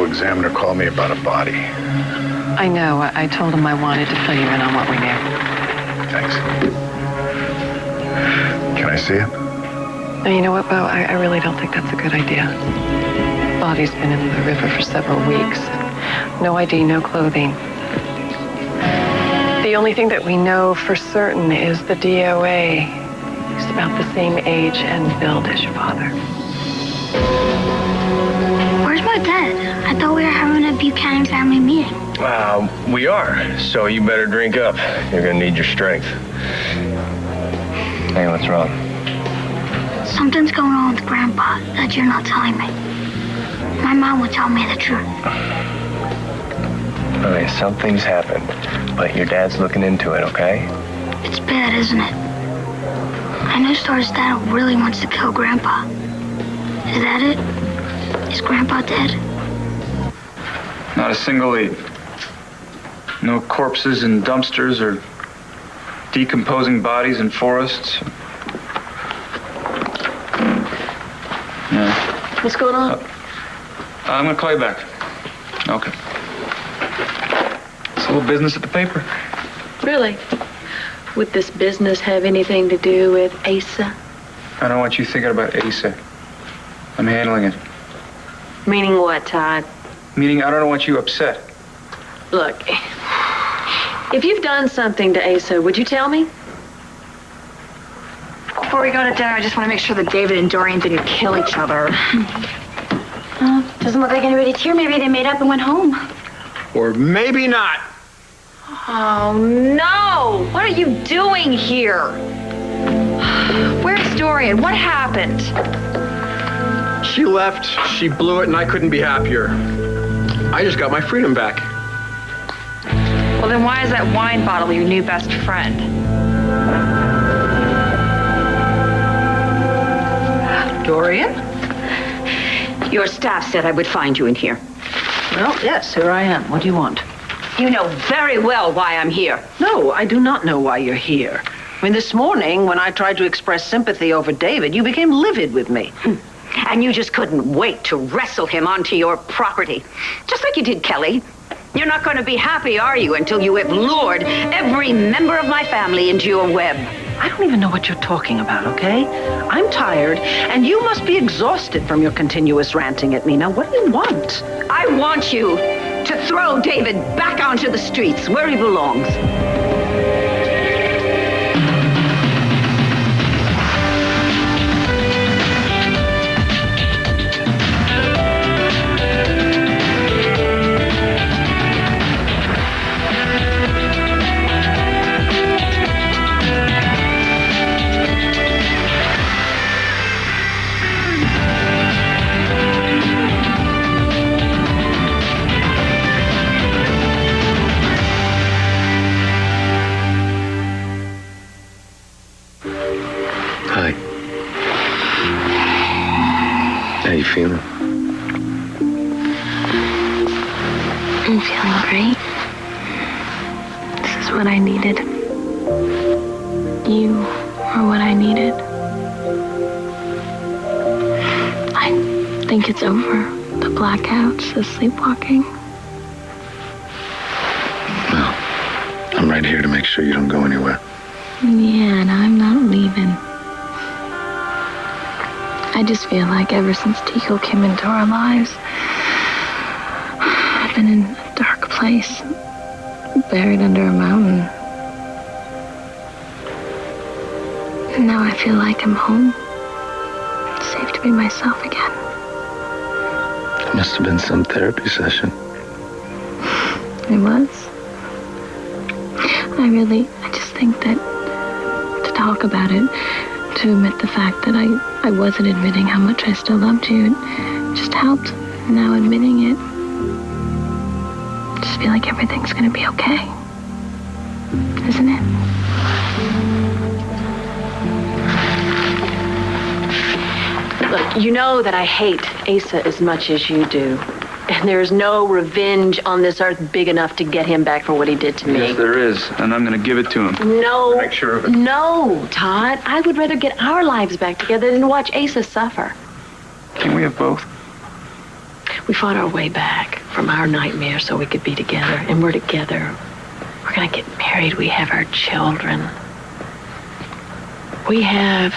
examiner called me about a body. I know. I told him I wanted to fill you in on what we knew. Thanks. Can I see it? No, you know what, Bo? I really don't think that's a good idea. The body's been in the river for several weeks. No ID, no clothing. The only thing that we know for certain is the DOA is about the same age and build as your father. Where's my dad? I thought we were having a Buchanan family meeting. We are, so you better drink up. You're gonna need your strength. Hey, what's wrong? Something's going on with Grandpa that you're not telling me. My mom would tell me the truth. Okay, something's happened, but your dad's looking into it, okay? It's bad, isn't it? I know Star's dad really wants to kill Grandpa. Is that it? Is Grandpa dead? Not a single lead. No corpses in dumpsters or decomposing bodies in forests. Yeah. What's going on? I'm gonna call you back. Okay. It's a little business at the paper. Really? Would this business have anything to do with Asa? I don't want you thinking about Asa. I'm handling it. Meaning what, Todd? Meaning I don't want you upset. Look, if you've done something to Asa, would you tell me? Before we go to dinner, I just want to make sure that David and Dorian didn't kill each other. Doesn't look like anybody's here. Maybe they made up and went home. Or maybe not. Oh, no! What are you doing here? Where's Dorian? What happened? She left, she blew it, and I couldn't be happier. I just got my freedom back. Well, then why is that wine bottle your new best friend? Dorian? Your staff said I would find you in here. Well, yes, here I am. What do you want? You know very well why I'm here. No, I do not know why you're here. I mean, this morning, when I tried to express sympathy over David, you became livid with me. And you just couldn't wait to wrestle him onto your property. Just like you did Kelly. You're not going to be happy, are you, until you have lured every member of my family into your web. I don't even know what you're talking about, okay? I'm tired, and you must be exhausted from your continuous ranting at me. Now, what do you want? I want you to throw David back onto the streets where he belongs. Hi. How you feeling? I'm feeling great. This is what I needed. You are what I needed. I think it's over. The blackouts, the sleepwalking. Well, I'm right here to make sure you don't go anywhere. Yeah, and I'm not leaving. I just feel like ever since Tico came into our lives, I've been in a dark place, buried under a mountain. And now I feel like I'm home, safe to be myself again. It must have been some therapy session. It was. I just think that to talk about it, to admit the fact that I wasn't admitting how much I still loved you, it just helped. Now admitting it, just feel like everything's gonna be okay. Isn't it? Look, you know that I hate Asa as much as you do. And there's no revenge on this earth big enough to get him back for what he did to me. Yes, there is, and I'm gonna give it to him. No. Make sure of it. No, Todd. I would rather get our lives back together than watch Asa suffer. Can we have both? We fought our way back from our nightmare so we could be together, and we're together. We're gonna get married. We have our children. We have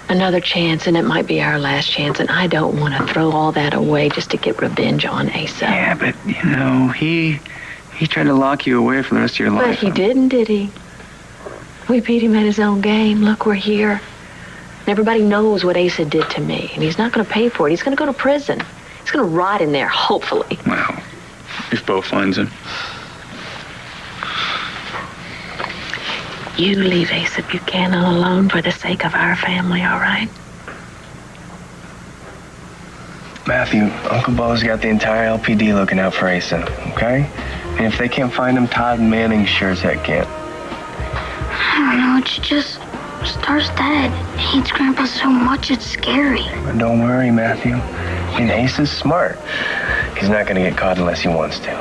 another chance, and it might be our last chance, and I don't want to throw all that away just to get revenge on Asa. Yeah, but, he tried to lock you away for the rest of your life. But he didn't, did he? We beat him at his own game. Look, we're here. And everybody knows what Asa did to me, and he's not going to pay for it. He's going to go to prison. He's going to rot in there, hopefully. Well, if Bo finds him. You leave Asa Buchanan alone for the sake of our family, all right? Matthew, Uncle Bo's got the entire LPD looking out for Asa, okay? And if they can't find him, Todd Manning sure as heck can't. I don't know, it's just... Star's dad hates Grandpa so much, it's scary. But don't worry, Matthew. Asa's smart. He's not gonna get caught unless he wants to.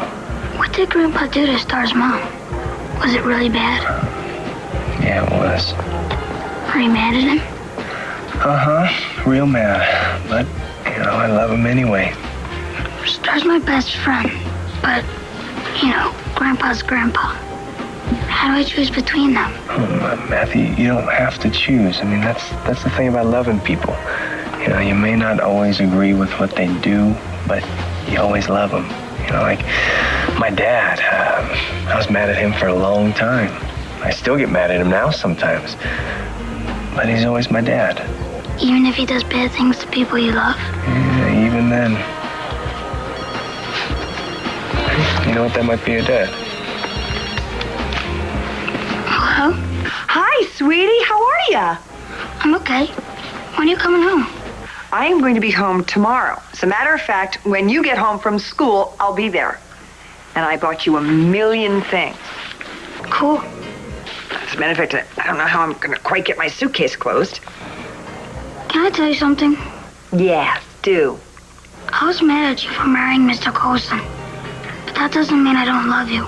What did Grandpa do to Star's mom? Was it really bad? Yeah, it was. Are you mad at him? Uh-huh, real mad. But, I love him anyway. Star's my best friend, but, Grandpa's Grandpa. How do I choose between them? Matthew, you don't have to choose. That's the thing about loving people. You may not always agree with what they do, but you always love them. Like my dad. I was mad at him for a long time. I still get mad at him now sometimes. But he's always my dad. Even if he does bad things to people you love? Yeah, even then. You know what? That might be your dad. Hello? Hi, sweetie. How are ya? I'm okay. When are you coming home? I am going to be home tomorrow. As a matter of fact, when you get home from school, I'll be there. And I bought you a million things. Cool. As a matter of fact, I don't know how I'm going to quite get my suitcase closed. Can I tell you something? Yeah, do. I was mad at you for marrying Mr. Colson. But that doesn't mean I don't love you.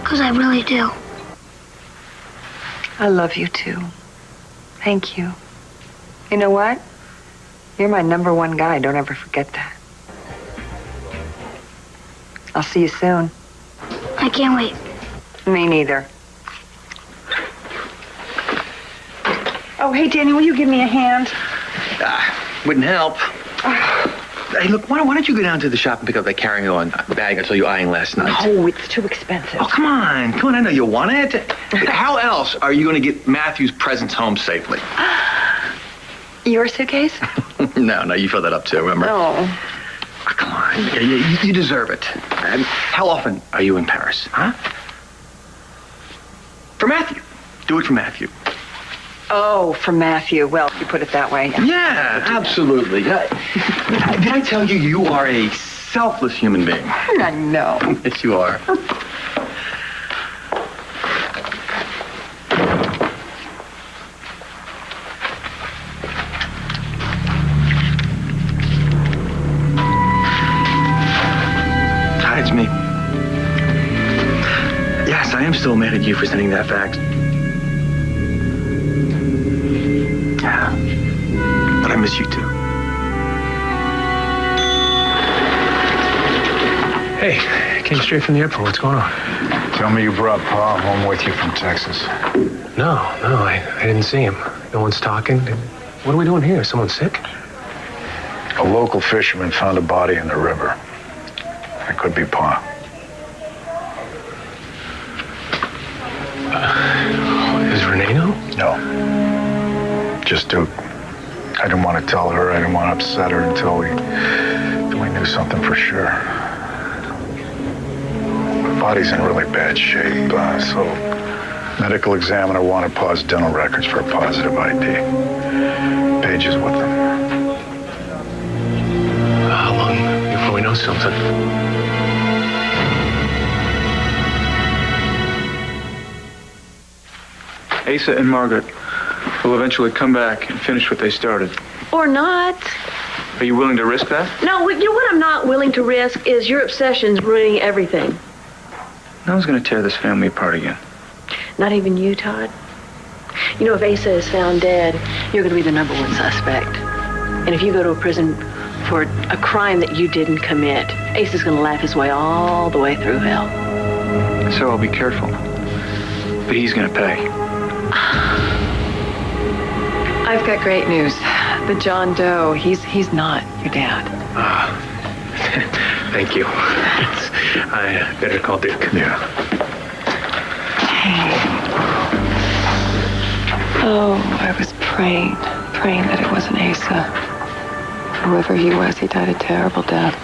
Because I really do. I love you, too. Thank you. You know what? You're my #1 guy. Don't ever forget that. I'll see you soon. I can't wait. Me neither. Oh, hey, Danny, will you give me a hand? Wouldn't help. Hey, look, why don't you go down to the shop and pick up that carry-on bag I saw you eyeing last night? Oh, it's too expensive. Oh, come on, I know you want it. How else are you going to get Matthew's presents home safely? Your suitcase? No, you filled that up too, remember? No. Oh, come on, you deserve it. How often are you in Paris, huh? For Matthew. Do it for Matthew. Oh, for Matthew. Well, if you put it that way. Yeah, absolutely. Did I tell you you are a selfless human being? I know. Yes, you are. Hi, it's me. Yes, I am still mad at you for sending that fax. But I miss you too. Hey, came straight from the airport. What's going on? Tell me you brought Pa home with you from Texas. No, I didn't see him. No one's talking. What are we doing here? Someone sick? A local fisherman found a body in the river. It could be Pa. Is Renee know? No. Just Duke. I didn't want to tell her. I didn't want to upset her until we knew something for sure. The body's in really bad shape, so medical examiner wanted Pa's dental records for a positive ID. Paige is with them. How long before we know something? Asa and Margaret will eventually come back and finish what they started. Or not. Are you willing to risk that? No, you know what I'm not willing to risk is your obsessions ruining everything. No one's going to tear this family apart again. Not even you, Todd. If Asa is found dead, you're going to be the #1 suspect. And if you go to a prison for a crime that you didn't commit. Ace is going to laugh his way all the way through hell. So I'll be careful. But he's gonna pay. I've got great news. The John Doe, he's not your dad. Thank you. I better call Duke. Yeah. Oh, I was praying that it wasn't Asa. Whoever he was, he died a terrible death.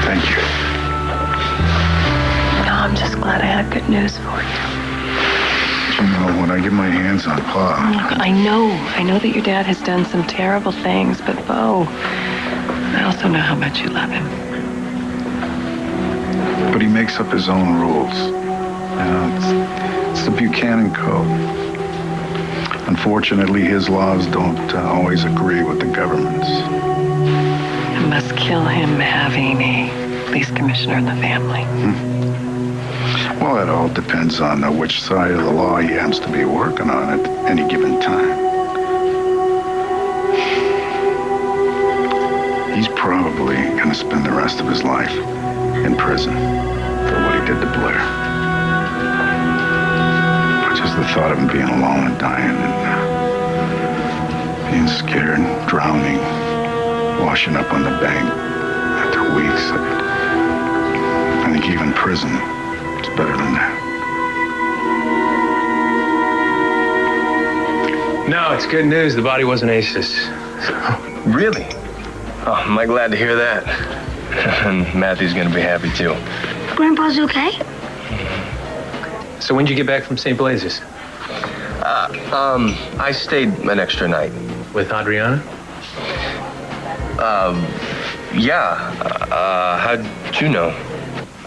Thank you. No, I'm just glad I had good news for you. You know, when I get my hands on Pa... Look, I know that your dad has done some terrible things, but Bo, I also know how much you love him. But he makes up his own rules. You know, it's the Buchanan Code. Unfortunately, his laws don't always agree with the government's. It must kill him having a police commissioner in the family. Well, it all depends on which side of the law he happens to be working on at any given time. He's probably going to spend the rest of his life in prison for what he did to Blair. Just the thought of him being alone and dying and being scared, drowning, washing up on the bank after weeks. I think even prison is better than that. No, it's good news. The body wasn't Ace's. Really? Oh, am I glad to hear that? And Matthew's gonna be happy too. Grandpa's okay? So when'd you get back from St. Blazes? I stayed an extra night. With Adriana? Yeah. How'd you know?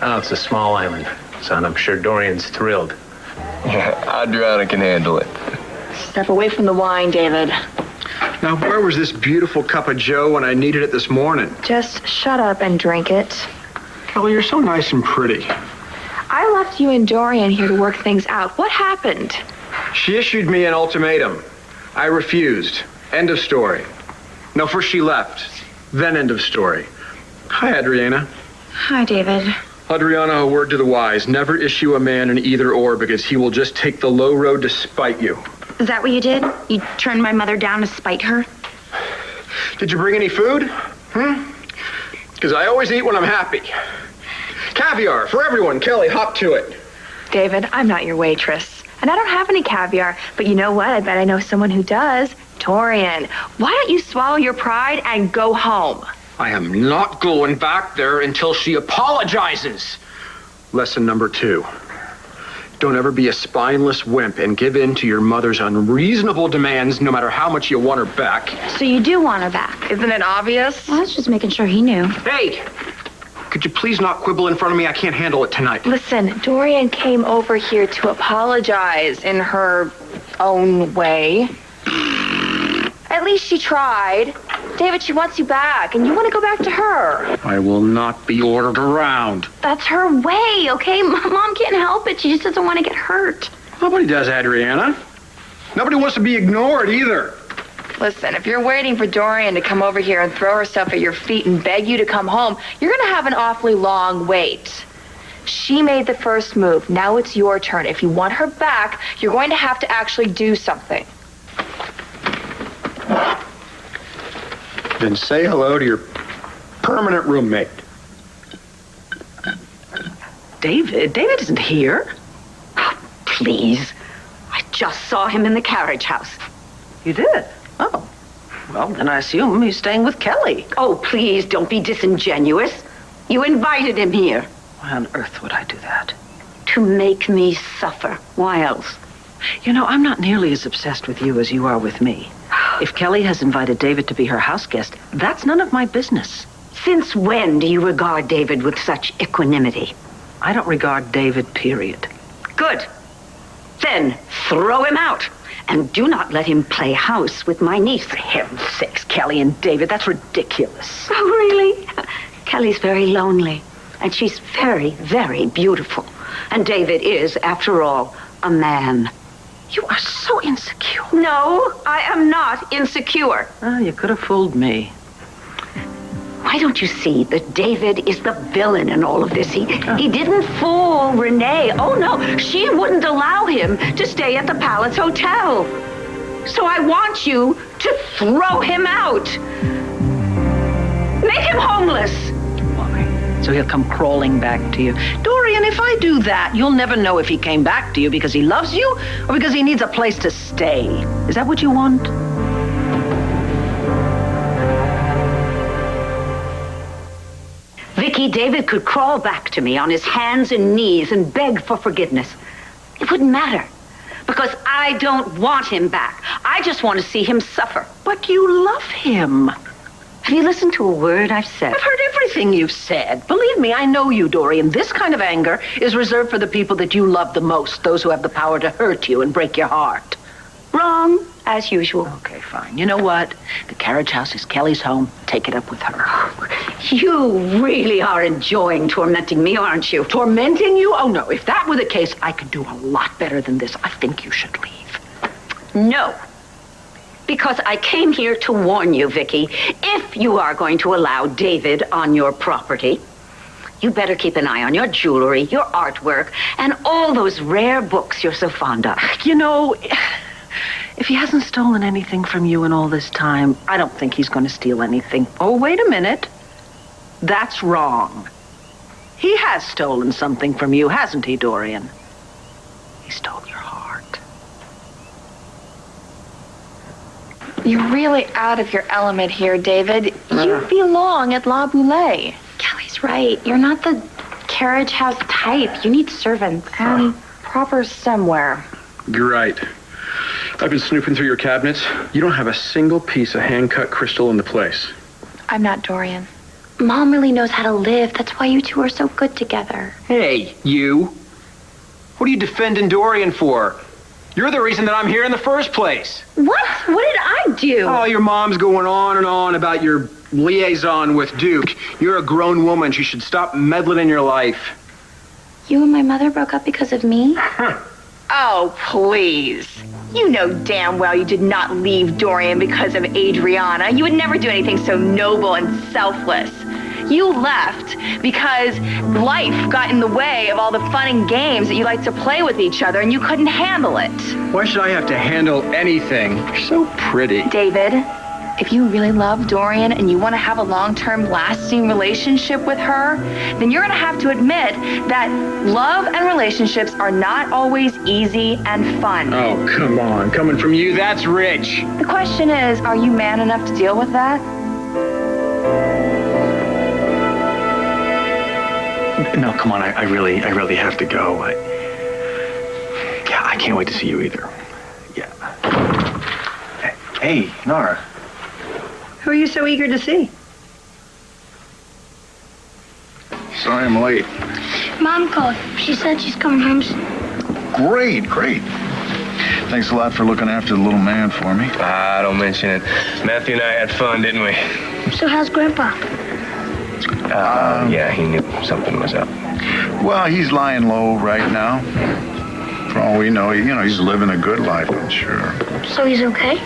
Oh, it's a small island, son. I'm sure Dorian's thrilled. Yeah, Adriana can handle it. Step away from the wine, David. Now, where was this beautiful cup of joe when I needed it this morning? Just shut up and drink it. Kelly, you're so nice and pretty. I left you and Dorian here to work things out. What happened? She issued me an ultimatum. I refused. End of story. No, first she left. Then end of story. Hi, Adriana. Hi, David. Adriana, a word to the wise. Never issue a man an either or because he will just take the low road to spite you. Is that what you did? You turned my mother down to spite her? Did you bring any food? Because I always eat when I'm happy. Caviar for everyone. Kelly, hop to it. David, I'm not your waitress. And I don't have any caviar. But you know what? I bet I know someone who does. Dorian, why don't you swallow your pride and go home? I am not going back there until she apologizes. Lesson number 2. Don't ever be a spineless wimp and give in to your mother's unreasonable demands no matter how much you want her back. So you do want her back? Isn't it obvious? Well, I was just making sure he knew. Hey! Could you please not quibble in front of me? I can't handle it tonight. Listen, Dorian came over here to apologize in her own way. At least she tried. David, she wants you back, and you want to go back to her. I will not be ordered around. That's her way, okay? Mom can't help it. She just doesn't want to get hurt. Nobody does, Adriana. Nobody wants to be ignored either. Listen, if you're waiting for Dorian to come over here and throw herself at your feet and beg you to come home, you're going to have an awfully long wait. She made the first move. Now it's your turn. If you want her back, you're going to have to actually do something. Then say hello to your permanent roommate. David isn't here. Oh, please. I just saw him in the carriage house. You did? Oh. Well, then I assume he's staying with Kelly. Oh, please, don't be disingenuous. You invited him here. Why on earth would I do that? To make me suffer. Why else? You know, I'm not nearly as obsessed with you as you are with me. If Kelly has invited David to be her house guest, that's none of my business. Since when do you regard David with such equanimity? I don't regard David, period. Good. Then throw him out. And do not let him play house with my niece. For heaven's sakes, Kelly and David, that's ridiculous. Oh, really? Kelly's very lonely. And she's very, very beautiful. And David is, after all, a man. You are so insecure. No, I am not insecure. You could have fooled me. Why don't you see that David is the villain in all of this? He didn't fool Renee. Oh, no, she wouldn't allow him to stay at the Palace Hotel. So I want you to throw him out. Make him homeless. Why? So he'll come crawling back to you. Dorian, if I do that, you'll never know if he came back to you because he loves you or because he needs a place to stay. Is that what you want? Vicky, David could crawl back to me on his hands and knees and beg for forgiveness. It wouldn't matter because I don't want him back. I just want to see him suffer. But you love him. Have you listened to a word I've said? I've heard everything you've said. Believe me, I know you, Dorian. This kind of anger is reserved for the people that you love the most, those who have the power to hurt you and break your heart. Wrong, as usual. Okay, fine. You know what? The carriage house is Kelly's home. Take it up with her. You really are enjoying tormenting me, aren't you? Tormenting you? Oh, no. If that were the case, I could do a lot better than this. I think you should leave. No. Because I came here to warn you, Vicky. If you are going to allow David on your property, you better keep an eye on your jewelry, your artwork, and all those rare books you're so fond of. You know, if he hasn't stolen anything from you in all this time, I don't think he's going to steal anything. Oh, wait a minute. That's wrong. He has stolen something from you, hasn't he, Dorian? He stole your heart. You're really out of your element here, David. You belong at La Boulée. Kelly's right. You're not the carriage house type. You need servants. And proper somewhere. You're right. I've been snooping through your cabinets. You don't have a single piece of hand-cut crystal in the place. I'm not Dorian. Mom really knows how to live. That's why you two are so good together. Hey, you. What are you defending Dorian for? You're the reason that I'm here in the first place. What? What did I do? Oh, your mom's going on and on about your liaison with Duke. You're a grown woman. She should stop meddling in your life. You and my mother broke up because of me? Oh, please. You know damn well you did not leave Dorian because of Adriana. You would never do anything so noble and selfless. You left because life got in the way of all the fun and games that you like to play with each other, and you couldn't handle it. Why should I have to handle anything? You're so pretty. David, if you really love Dorian and you want to have a long-term lasting relationship with her, then you're going to have to admit that love and relationships are not always easy and fun. Oh, come on. Coming from you, that's rich. The question is, are you man enough to deal with that? No, come on. I really have to go. I can't wait to see you either. Yeah. Hey, Nora. Who are you so eager to see? Sorry I'm late. Mom called. She said she's coming home soon. Great. Thanks a lot for looking after the little man for me. Don't mention it. Matthew and I had fun, didn't we? So how's Grandpa? Yeah, he knew something was up. Well, he's lying low right now. For all we know, he's living a good life, I'm sure. So he's okay?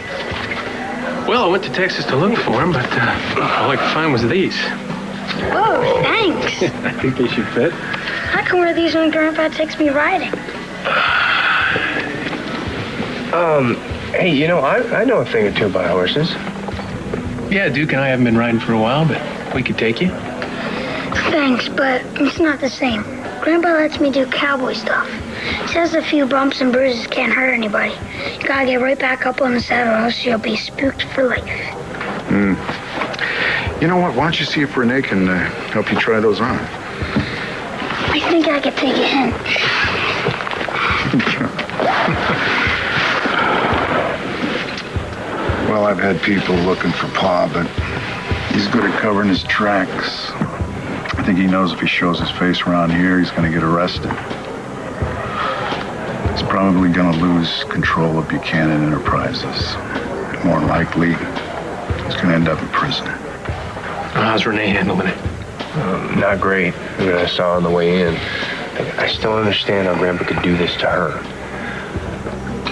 Well, I went to Texas to look for him, but all I could find was these. Whoa, thanks. I think they should fit. I can wear these when Grandpa takes me riding. Hey, I know a thing or two about horses. Yeah, Duke and I haven't been riding for a while, but we could take you. Thanks, but it's not the same. Grandpa lets me do cowboy stuff. He says a few bumps and bruises can't hurt anybody. You gotta get right back up on the saddle, or else you'll be spooked for life. You know what? Why don't you see if Renee can help you try those on? I think I could take a hint. Well, I've had people looking for Pa, but he's good at covering his tracks. I think he knows if he shows his face around here, he's going to get arrested. He's probably going to lose control of Buchanan Enterprises. More likely, he's going to end up in prison. How's Renee handling it? Not great. I saw on the way in. I still understand how Grandpa could do this to her.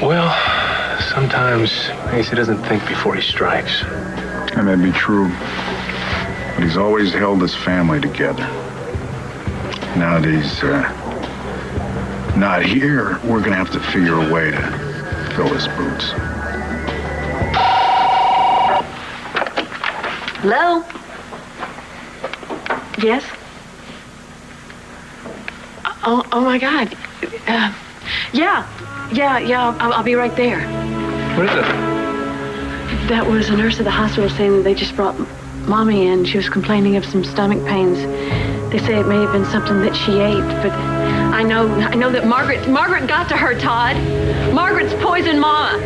Well, sometimes Asa doesn't think before he strikes. That may be true. But he's always held his family together. Now that he's not here, we're going to have to figure a way to fill his boots. Hello? Yes? Oh my God. Yeah, I'll be right there. What is it? That was a nurse at the hospital saying that they just brought Mommy in. She was complaining of some stomach pains. They say it may have been something that she ate, but I know that Margaret got to her, Todd. Margaret's poisoned Mama.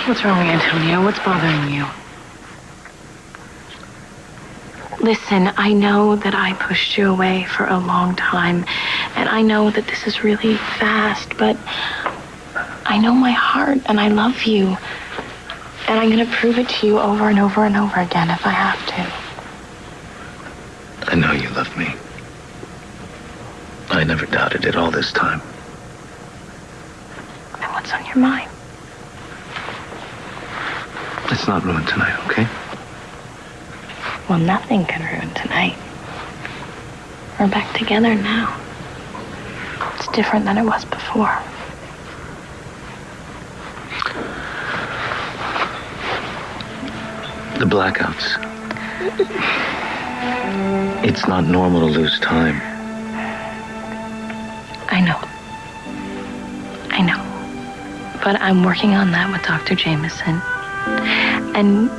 What's wrong, Antonio? What's bothering you? Listen, I know that I pushed you away for a long time, and I know that this is really fast, but I know my heart, and I love you, and I'm going to prove it to you over and over and over again if I have to. I know you love me. I never doubted it all this time. And what's on your mind? Let's not ruin tonight, okay? Well, nothing can ruin tonight. We're back together now. It's different than it was before. The blackouts. It's not normal to lose time. I know. But I'm working on that with Dr. Jameson. And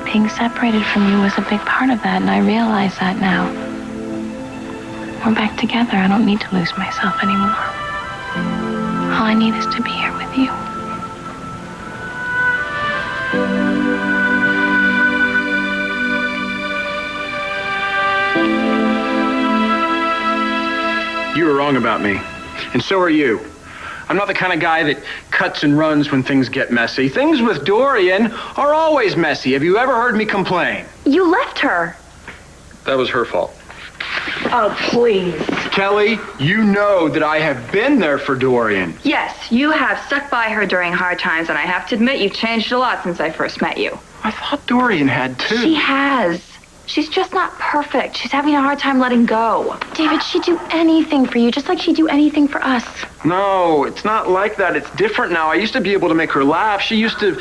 being separated from you was a big part of that, and I realize that now. We're back together. I don't need to lose myself anymore. All I need is to be here with you. You were wrong about me, and so are you. I'm not the kind of guy that cuts and runs when things get messy. Things with Dorian are always messy. Have you ever heard me complain? You left her. That was her fault. Oh, please. Kelly, you know that I have been there for Dorian. Yes, you have stuck by her during hard times, and I have to admit you've changed a lot since I first met you. I thought Dorian had too. She has. She's just not perfect. She's having a hard time letting go. David, she'd do anything for you, just like she'd do anything for us. No, it's not like that. It's different now. I used to be able to make her laugh. She used to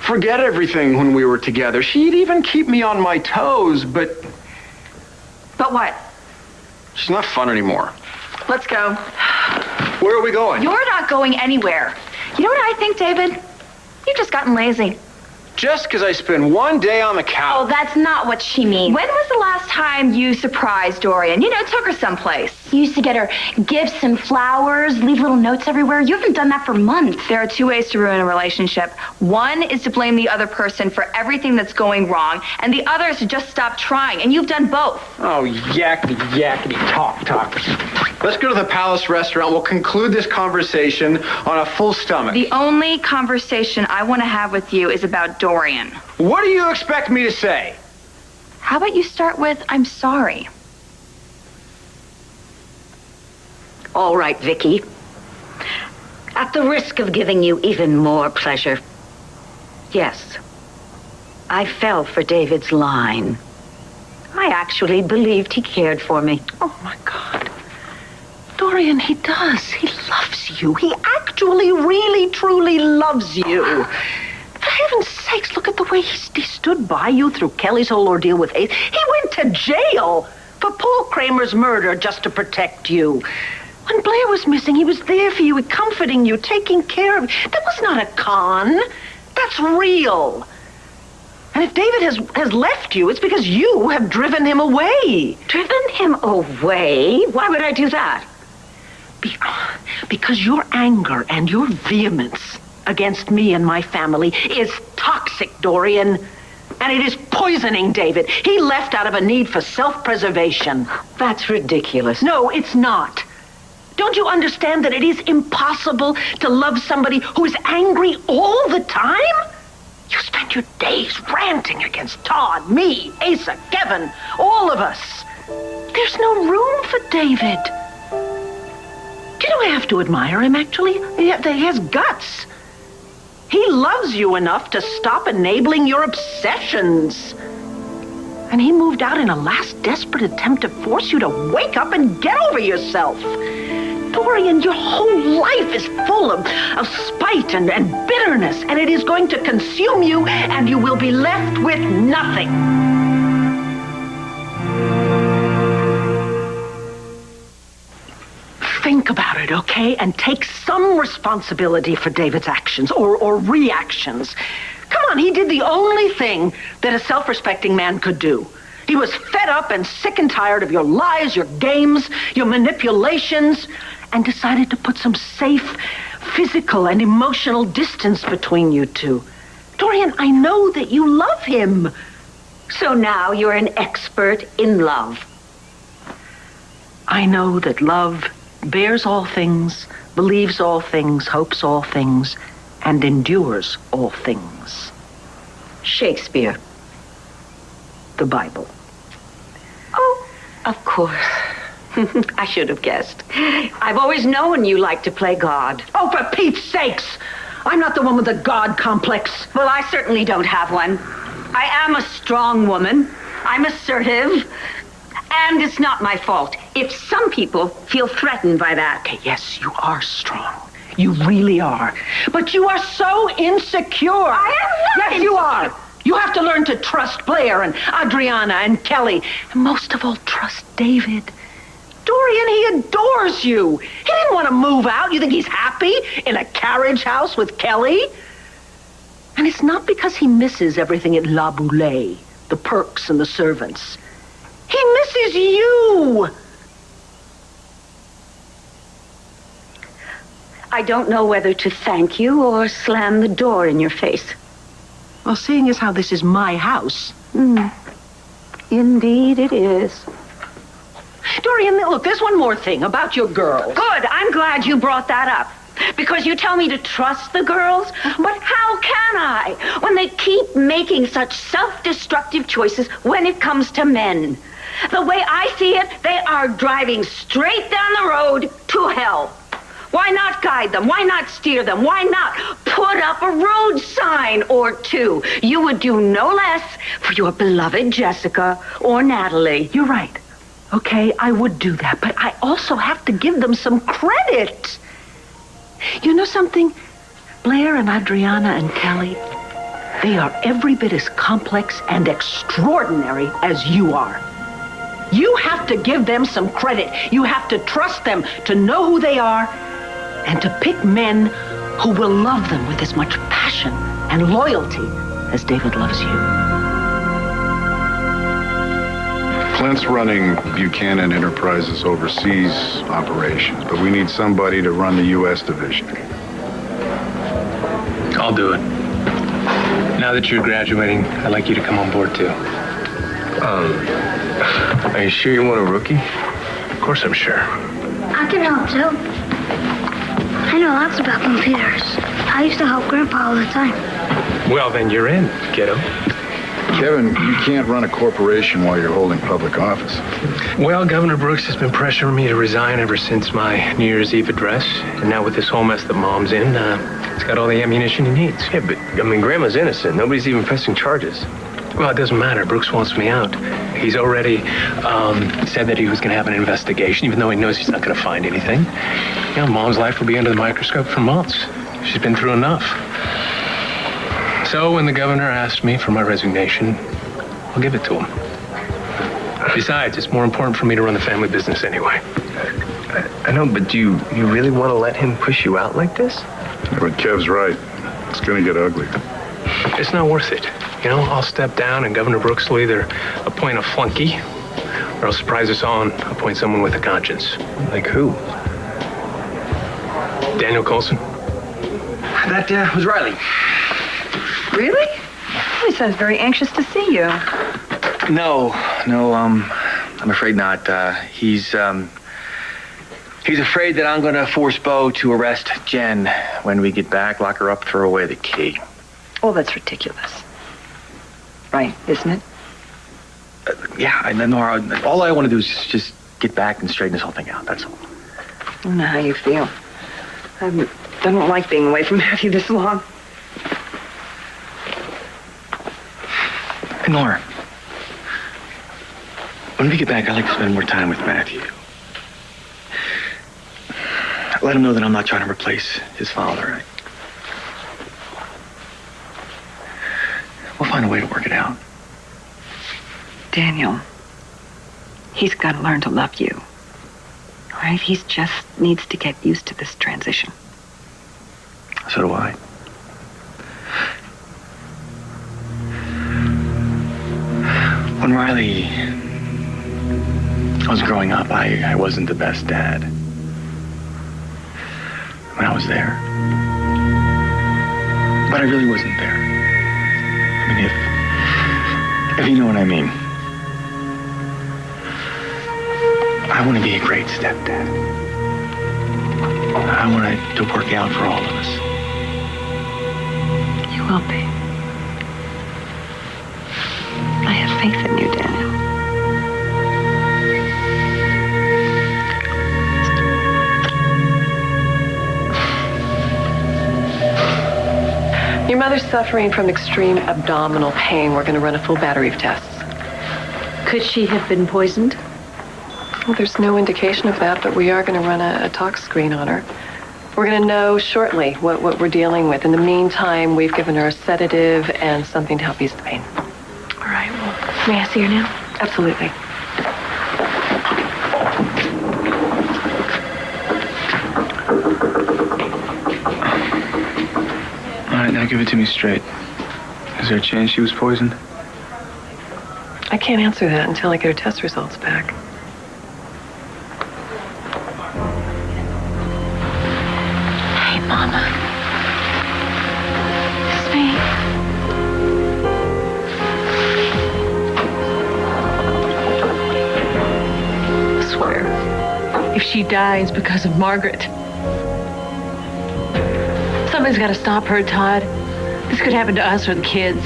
forget everything when we were together. She'd even keep me on my toes, but... But what? She's not fun anymore. Let's go. Where are we going? You're not going anywhere. You know what I think, David? You've just gotten lazy. Just because I spend one day on the couch. Oh, that's not what she means. When was the last time you surprised Dorian? You know, took her someplace. You used to get her gifts and flowers, leave little notes everywhere. You haven't done that for months. There are two ways to ruin a relationship. One is to blame the other person for everything that's going wrong, and the other is to just stop trying, and you've done both. Oh, yakety, talk. Let's go to the Palace restaurant. We'll conclude this conversation on a full stomach. The only conversation I want to have with you is about Dorian. What do you expect me to say? How about you start with, I'm sorry. All right, Vicky. At the risk of giving you even more pleasure, yes, I fell for David's line. I actually believed he cared for me. Oh, my God. Dorian, he does. He loves you. He actually, really, truly loves you. For heaven's sakes, look at the way he stood by you through Kelly's whole ordeal with Ace. He went to jail for Paul Kramer's murder just to protect you. When Blair was missing, he was there for you, comforting you, taking care of you. That was not a con. That's real. And if David has left you, it's because you have driven him away. Driven him away? Why would I do that? Because your anger and your vehemence against me and my family is toxic, Dorian. And it is poisoning David. He left out of a need for self-preservation. That's ridiculous. No, it's not. Don't you understand that it is impossible to love somebody who is angry all the time? You spend your days ranting against Todd, me, Asa, Kevin, all of us. There's no room for David. You don't have to admire him, actually. He has guts. He loves you enough to stop enabling your obsessions. And he moved out in a last desperate attempt to force you to wake up and get over yourself. Dorian, your whole life is full of spite and bitterness, and it is going to consume you, and you will be left with nothing. Think about it, okay? And take some responsibility for David's actions or reactions. Come on, he did the only thing that a self-respecting man could do. He was fed up and sick and tired of your lies, your games, your manipulations, and decided to put some safe physical and emotional distance between you two. Dorian, I know that you love him. So now you're an expert in love. I know that love bears all things, believes all things, hopes all things, and endures all things. Shakespeare. The Bible. Oh, of course. I should have guessed. I've always known you like to play God. Oh, for Pete's sakes! I'm not the one with the God complex. Well, I certainly don't have one. I am a strong woman. I'm assertive. And it's not my fault if some people feel threatened by that. Okay, yes, you are strong. You really are. But you are so insecure. I am not Yes, you are. You have to learn to trust Blair and Adriana and Kelly. And most of all, trust David. Dorian, he adores you. He didn't want to move out. You think he's happy in a carriage house with Kelly? And it's not because he misses everything at La Boulée, the perks and the servants. He misses you. I don't know whether to thank you or slam the door in your face. Well, seeing as how this is my house. Indeed it is. Dorian, look, there's one more thing about your girls. Good. I'm glad you brought that up. Because you tell me to trust the girls, but how can I when they keep making such self-destructive choices when it comes to men? The way I see it, they are driving straight down the road to hell. Why not guide them? Why not steer them? Why not put up a road sign or two? You would do no less for your beloved Jessica or Natalie. You're right. Okay, I would do that, but I also have to give them some credit. You know something? Blair and Adriana and Kelly, they are every bit as complex and extraordinary as you are. You have to give them some credit. You have to trust them to know who they are and to pick men who will love them with as much passion and loyalty as David loves you. Clint's running Buchanan Enterprises overseas operations, but we need somebody to run the U.S. division. I'll do it. Now that you're graduating, I'd like you to come on board too. Are you sure you want a rookie? Of course I'm sure. I can help too. I know lots about computers. I used to help Grandpa all the time. Well, then you're in, kiddo. Kevin, you can't run a corporation while you're holding public office. Well, Governor Brooks has been pressuring me to resign ever since my New Year's Eve address. And now with this whole mess that Mom's in, he's got all the ammunition he needs. Yeah, but, I mean, Grandma's innocent. Nobody's even pressing charges. Well, it doesn't matter. Brooks wants me out. He's already said that he was going to have an investigation, even though he knows he's not going to find anything. You know, Mom's life will be under the microscope for months. She's been through enough. So when the governor asked me for my resignation, I'll give it to him. Besides, it's more important for me to run the family business anyway. I know, but do you really want to let him push you out like this? Yeah, but Kev's right. It's going to get ugly. It's not worth it. You know, I'll step down and Governor Brooks will either appoint a flunky or I'll surprise us all and appoint someone with a conscience. Like who? Daniel Coulson. That was Riley. Really? He sounds very anxious to see you. No, I'm afraid not. He's afraid that I'm going to force Bo to arrest Jen when we get back, lock her up, throw away the key. Oh, that's ridiculous. Right, isn't it? Nora, all I want to do is just get back and straighten this whole thing out. That's all. I don't know how you feel. I don't like being away from Matthew this long. Nora, when we get back, I'd like to spend more time with Matthew. Let him know that I'm not trying to replace his father. We'll find a way to work it out. Daniel, he's got to learn to love you. All right? He just needs to get used to this transition. So do I. When Riley was growing up, I wasn't the best dad. When I was there. But I really wasn't there. I mean, if you know what I mean. I want to be a great stepdad. I want it to work out for all of us. You will be. I have faith in you, Daniel. Your mother's suffering from extreme abdominal pain. We're going to run a full battery of tests. Could she have been poisoned? Well, there's no indication of that, but we are going to run a tox screen on her. We're going to know shortly what we're dealing with. In the meantime, we've given her a sedative and something to help ease the pain. All right, well, may I see her now? Absolutely. All right, now give it to me straight. Is there a chance she was poisoned? I can't answer that until I get her test results back. Hey, Mama. It's me. I swear, if she dies because of Margaret, somebody's got to stop her, Todd. This could happen to us or the kids.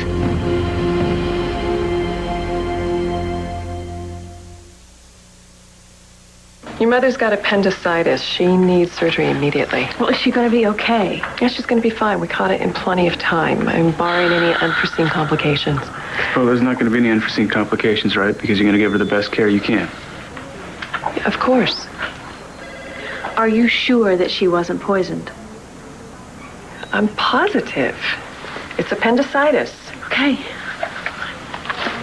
Your mother's got appendicitis. She needs surgery immediately. Well, is she going to be okay? Yeah, she's going to be fine. We caught it in plenty of time. I mean, barring any unforeseen complications. Well, there's not going to be any unforeseen complications, right? Because you're going to give her the best care you can. Yeah, of course. Are you sure that she wasn't poisoned? I'm positive. It's appendicitis. Okay.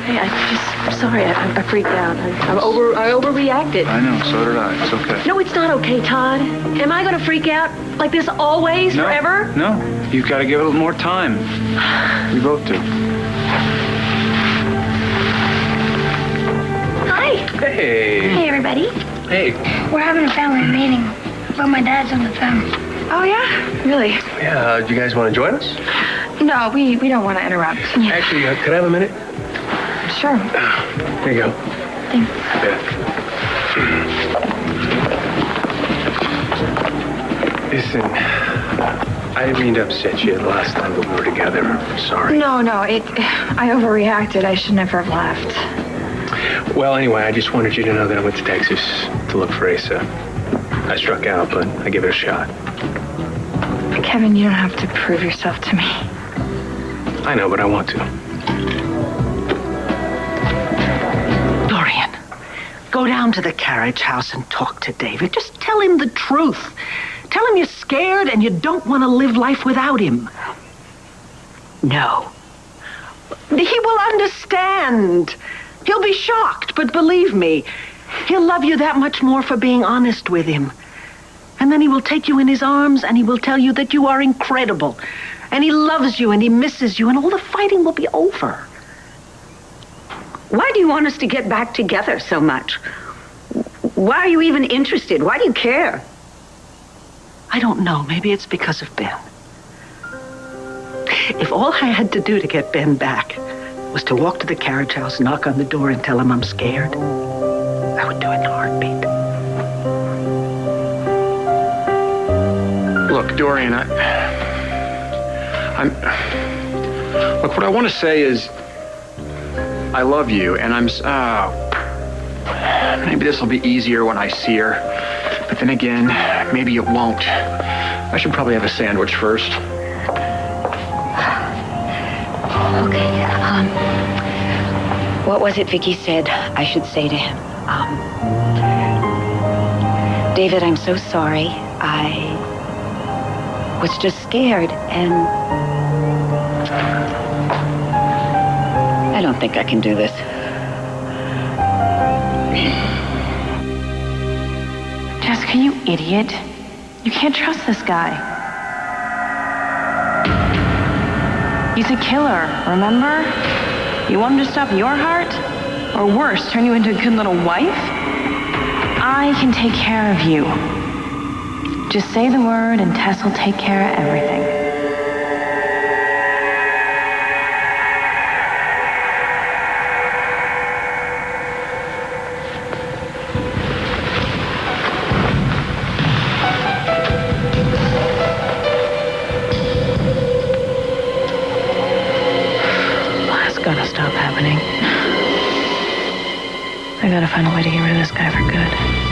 Hey, I'm sorry. I freaked out. I overreacted. I know, so did I. It's okay. No, it's not okay, Todd. Am I going to freak out like this always, forever? No, you've got to give it a little more time. We both do. Hi. Hey. Hey, everybody. Hey. We're having a family meeting, but my dad's on the phone. Oh, yeah? Really? Yeah, do you guys want to join us? No, we don't want to interrupt. Yeah. Actually, could I have a minute? Sure. Here you go. Thanks. Yeah. Listen, I didn't mean to upset you the last time that we were together. I'm sorry. No, I overreacted. I should never have left. Well, anyway, I just wanted you to know that I went to Texas to look for Asa. I struck out, but I gave it a shot. Kevin, you don't have to prove yourself to me. I know, but I want to. Dorian, go down to the carriage house and talk to David. Just tell him the truth. Tell him you're scared and you don't want to live life without him. No. He will understand. He'll be shocked, but believe me, he'll love you that much more for being honest with him. And then he will take you in his arms and he will tell you that you are incredible. And he loves you and he misses you and all the fighting will be over. Why do you want us to get back together so much? Why are you even interested? Why do you care? I don't know. Maybe it's because of Ben. If all I had to do to get Ben back was to walk to the carriage house, knock on the door, and tell him I'm scared, I would do it in a heartbeat. Look, Dorian, look, what I want to say is, I love you, and maybe this will be easier when I see her. But then again, maybe it won't. I should probably have a sandwich first. Okay, what was it Vicky said I should say to him? David, I'm so sorry. I was just scared, and I don't think I can do this. Jessica, you idiot. You can't trust this guy. He's a killer, remember? You want him to stop your heart? Or worse, turn you into a good little wife? I can take care of you. Just say the word and Tess will take care of everything. That's gotta stop happening. I gotta find a way to get rid of this guy for good.